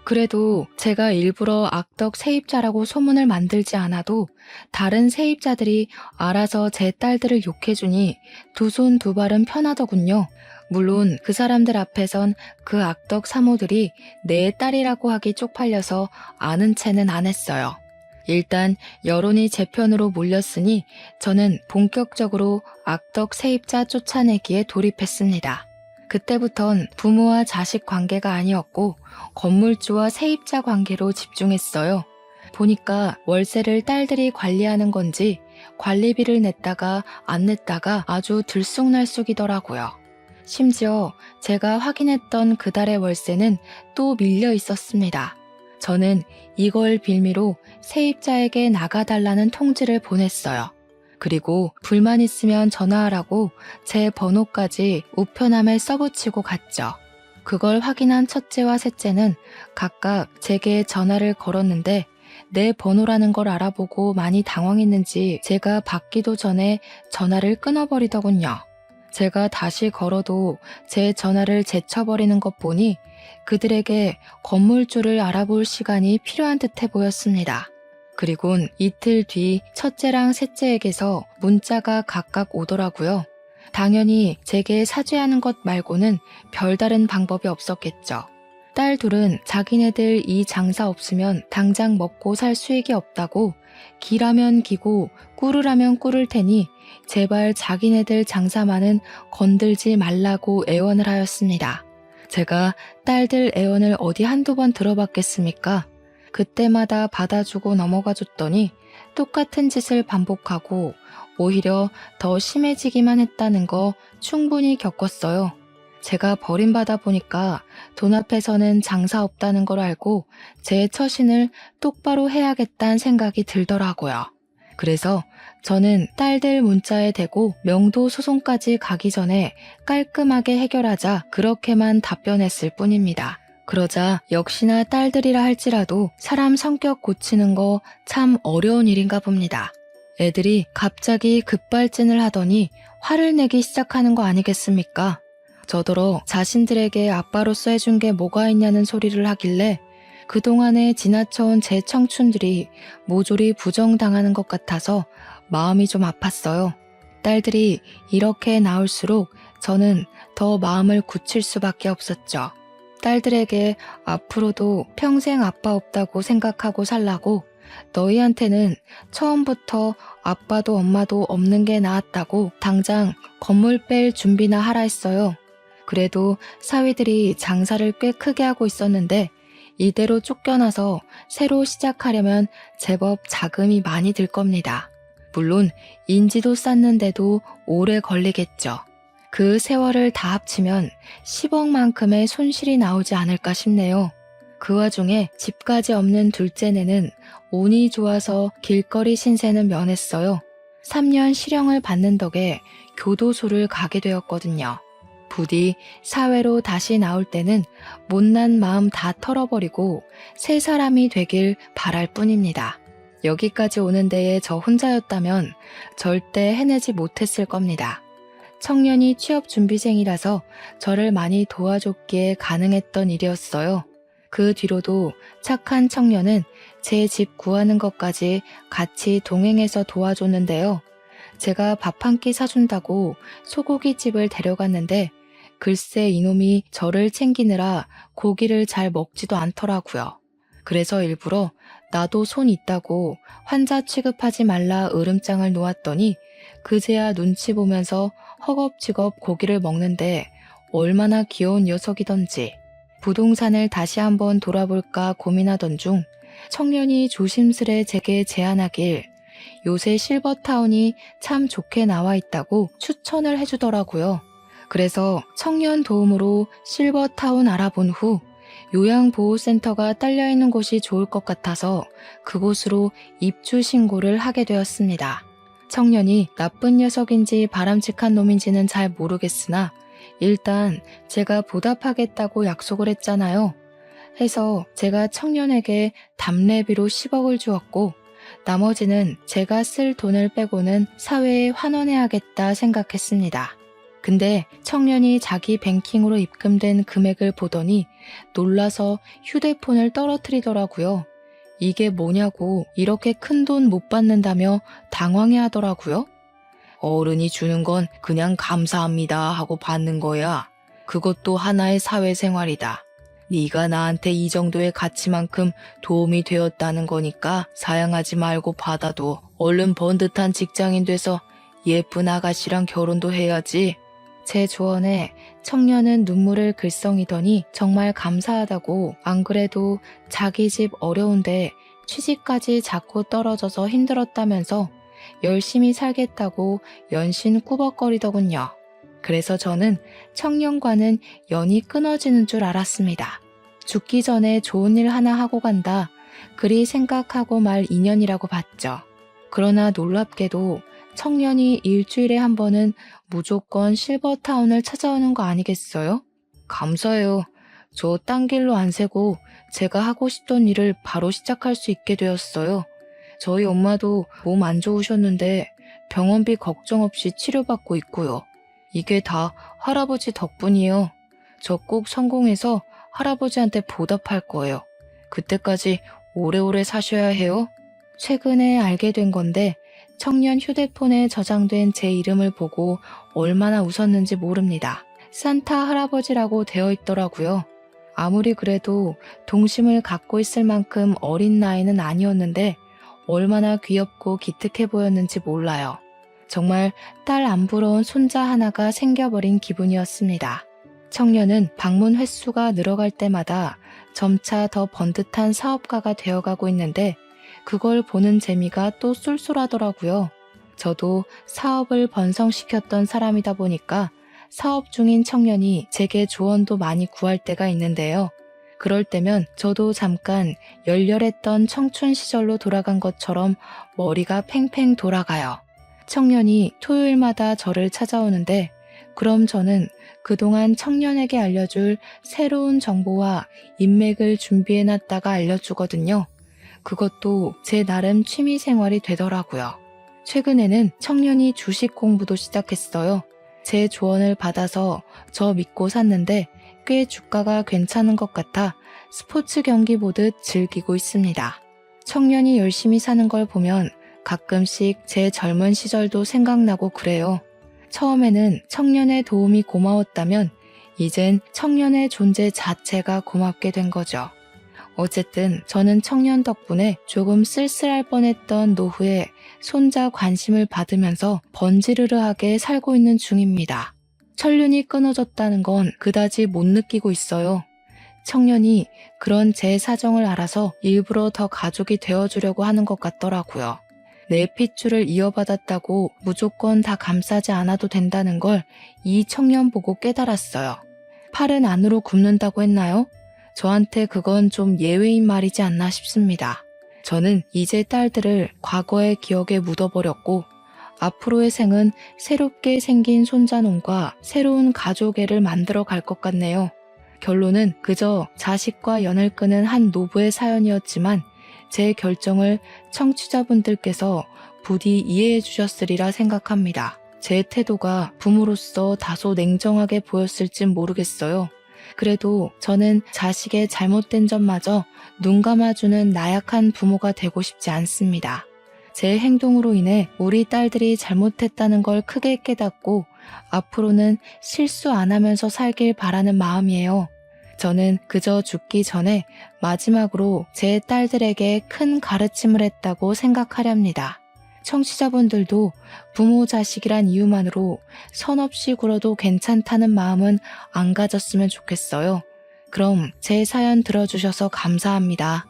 [SPEAKER 1] 그래도 제가 일부러 악덕 세입자라고 소문을 만들지 않아도 다른 세입자들이 알아서 제 딸들을 욕해주니 두 손 두 발은 편하더군요. 물론 그 사람들 앞에선 그 악덕 사모들이 내 딸이라고 하기 쪽팔려서 아는 체는 안 했어요. 일단 여론이 제 편으로 몰렸으니 저는 본격적으로 악덕 세입자 쫓아내기에 돌입했습니다. 그때부턴 부모와 자식 관계가 아니었고 건물주와 세입자 관계로 집중했어요. 보니까 월세를 딸들이 관리하는 건지 관리비를 냈다가 안 냈다가 아주 들쑥날쑥이더라고요. 심지어 제가 확인했던 그달의 월세는 또 밀려 있었습니다. 저는 이걸 빌미로 세입자에게 나가달라는 통지를 보냈어요. 그리고 불만 있으면 전화하라고 제 번호까지 우편함에 써붙이고 갔죠. 그걸 확인한 첫째와 셋째는 각각 제게 전화를 걸었는데 내 번호라는 걸 알아보고 많이 당황했는지 제가 받기도 전에 전화를 끊어버리더군요. 제가 다시 걸어도 제 전화를 제쳐버리는 것 보니 그들에게 건물주를 알아볼 시간이 필요한 듯해 보였습니다. 그리곤 이틀 뒤 첫째랑 셋째에게서 문자가 각각 오더라고요. 당연히 제게 사죄하는 것 말고는 별다른 방법이 없었겠죠. 딸 둘은 자기네들 이 장사 없으면 당장 먹고 살 수익이 없다고 기라면 기고 꿀으라면 꿀을 테니 제발 자기네들 장사만은 건들지 말라고 애원을 하였습니다. 제가 딸들 애원을 어디 한두 번 들어봤겠습니까? 그때마다 받아주고 넘어가 줬더니 똑같은 짓을 반복하고 오히려 더 심해지기만 했다는 거 충분히 겪었어요. 제가 버림받아 보니까 돈 앞에서는 장사 없다는 걸 알고 제 처신을 똑바로 해야겠다는 생각이 들더라고요. 그래서 저는 딸들 문자에 대고 명도 소송까지 가기 전에 깔끔하게 해결하자 그렇게만 답변했을 뿐입니다. 그러자 역시나 딸들이라 할지라도 사람 성격 고치는 거 참 어려운 일인가 봅니다. 애들이 갑자기 급발진을 하더니 화를 내기 시작하는 거 아니겠습니까? 저더러 자신들에게 아빠로서 해준 게 뭐가 있냐는 소리를 하길래 그동안에 지나쳐온 제 청춘들이 모조리 부정당하는 것 같아서 마음이 좀 아팠어요. 딸들이 이렇게 나올수록 저는 더 마음을 굳힐 수밖에 없었죠. 딸들에게 앞으로도 평생 아빠 없다고 생각하고 살라고 너희한테는 처음부터 아빠도 엄마도 없는 게 나았다고 당장 건물 뺄 준비나 하라 했어요. 그래도 사위들이 장사를 꽤 크게 하고 있었는데 이대로 쫓겨나서 새로 시작하려면 제법 자금이 많이 들 겁니다. 물론 인지도 쌓는데도 오래 걸리겠죠. 그 세월을 다 합치면 10억만큼의 손실이 나오지 않을까 싶네요. 그 와중에 집까지 없는 둘째네는 운이 좋아서 길거리 신세는 면했어요. 3년 실형을 받는 덕에 교도소를 가게 되었거든요. 부디 사회로 다시 나올 때는 못난 마음 다 털어버리고 새 사람이 되길 바랄 뿐입니다. 여기까지 오는 데에 저 혼자였다면 절대 해내지 못했을 겁니다. 청년이 취업준비생이라서 저를 많이 도와줬기에 가능했던 일이었어요. 그 뒤로도 착한 청년은 제 집 구하는 것까지 같이 동행해서 도와줬는데요. 제가 밥 한 끼 사준다고 소고기집을 데려갔는데 글쎄 이놈이 저를 챙기느라 고기를 잘 먹지도 않더라고요. 그래서 일부러 나도 손 있다고 환자 취급하지 말라 으름장을 놓았더니 그제야 눈치 보면서 허겁지겁 고기를 먹는데 얼마나 귀여운 녀석이던지. 부동산을 다시 한번 돌아볼까 고민하던 중 청년이 조심스레 제게 제안하길 요새 실버타운이 참 좋게 나와 있다고 추천을 해주더라고요. 그래서 청년 도움으로 실버타운 알아본 후 요양보호센터가 딸려있는 곳이 좋을 것 같아서 그곳으로 입주 신고를 하게 되었습니다. 청년이 나쁜 녀석인지 바람직한 놈인지는 잘 모르겠으나 일단 제가 보답하겠다고 약속을 했잖아요. 해서 제가 청년에게 답례비로 10억을 주었고 나머지는 제가 쓸 돈을 빼고는 사회에 환원해야겠다 생각했습니다. 근데 청년이 자기 뱅킹으로 입금된 금액을 보더니 놀라서 휴대폰을 떨어뜨리더라고요. 이게 뭐냐고 이렇게 큰 돈 못 받는다며 당황해 하더라고요. 어른이 주는 건 그냥 감사합니다 하고 받는 거야. 그것도 하나의 사회생활이다. 네가 나한테 이 정도의 가치만큼 도움이 되었다는 거니까 사양하지 말고 받아도 얼른 번듯한 직장인 돼서 예쁜 아가씨랑 결혼도 해야지. 제 조언에 청년은 눈물을 글썽이더니 정말 감사하다고 안 그래도 자기 집 어려운데 취직까지 자꾸 떨어져서 힘들었다면서 열심히 살겠다고 연신 꾸벅거리더군요. 그래서 저는 청년과는 연이 끊어지는 줄 알았습니다. 죽기 전에 좋은 일 하나 하고 간다. 그리 생각하고 말 인연이라고 봤죠. 그러나 놀랍게도 청년이 일주일에 한 번은 무조건 실버타운을 찾아오는 거 아니겠어요? 감사해요. 저 딴 길로 안 새고 제가 하고 싶던 일을 바로 시작할 수 있게 되었어요. 저희 엄마도 몸 안 좋으셨는데 병원비 걱정 없이 치료받고 있고요. 이게 다 할아버지 덕분이에요. 저 꼭 성공해서 할아버지한테 보답할 거예요. 그때까지 오래오래 사셔야 해요. 최근에 알게 된 건데 청년 휴대폰에 저장된 제 이름을 보고 얼마나 웃었는지 모릅니다. 산타 할아버지라고 되어 있더라고요. 아무리 그래도 동심을 갖고 있을 만큼 어린 나이는 아니었는데 얼마나 귀엽고 기특해 보였는지 몰라요. 정말 딸 안 부러운 손자 하나가 생겨버린 기분이었습니다. 청년은 방문 횟수가 늘어갈 때마다 점차 더 번듯한 사업가가 되어가고 있는데 그걸 보는 재미가 또 쏠쏠하더라고요. 저도 사업을 번성시켰던 사람이다 보니까 사업 중인 청년이 제게 조언도 많이 구할 때가 있는데요. 그럴 때면 저도 잠깐 열렬했던 청춘 시절로 돌아간 것처럼 머리가 팽팽 돌아가요. 청년이 토요일마다 저를 찾아오는데 그럼 저는 그동안 청년에게 알려줄 새로운 정보와 인맥을 준비해놨다가 알려주거든요. 그것도 제 나름 취미 생활이 되더라고요. 최근에는 청년이 주식 공부도 시작했어요. 제 조언을 받아서 저 믿고 샀는데 꽤 주가가 괜찮은 것 같아 스포츠 경기 보듯 즐기고 있습니다. 청년이 열심히 사는 걸 보면 가끔씩 제 젊은 시절도 생각나고 그래요. 처음에는 청년의 도움이 고마웠다면 이젠 청년의 존재 자체가 고맙게 된 거죠. 어쨌든 저는 청년 덕분에 조금 쓸쓸할 뻔했던 노후에 손자 관심을 받으면서 번지르르하게 살고 있는 중입니다. 천륜이 끊어졌다는 건 그다지 못 느끼고 있어요. 청년이 그런 제 사정을 알아서 일부러 더 가족이 되어주려고 하는 것 같더라고요. 내 핏줄을 이어받았다고 무조건 다 감싸지 않아도 된다는 걸 이 청년 보고 깨달았어요. 팔은 안으로 굽는다고 했나요? 저한테 그건 좀 예외인 말이지 않나 싶습니다. 저는 이제 딸들을 과거의 기억에 묻어버렸고 앞으로의 생은 새롭게 생긴 손자놈과 새로운 가족애를 만들어 갈 것 같네요. 결론은 그저 자식과 연을 끄는 한 노부의 사연이었지만 제 결정을 청취자분들께서 부디 이해해 주셨으리라 생각합니다. 제 태도가 부모로서 다소 냉정하게 보였을진 모르겠어요. 그래도 저는 자식의 잘못된 점마저 눈 감아주는 나약한 부모가 되고 싶지 않습니다. 제 행동으로 인해 우리 딸들이 잘못했다는 걸 크게 깨닫고 앞으로는 실수 안 하면서 살길 바라는 마음이에요. 저는 그저 죽기 전에 마지막으로 제 딸들에게 큰 가르침을 했다고 생각하렵니다. 청취자분들도 부모 자식이란 이유만으로 선 없이 굴어도 괜찮다는 마음은 안 가졌으면 좋겠어요. 그럼 제 사연 들어주셔서 감사합니다.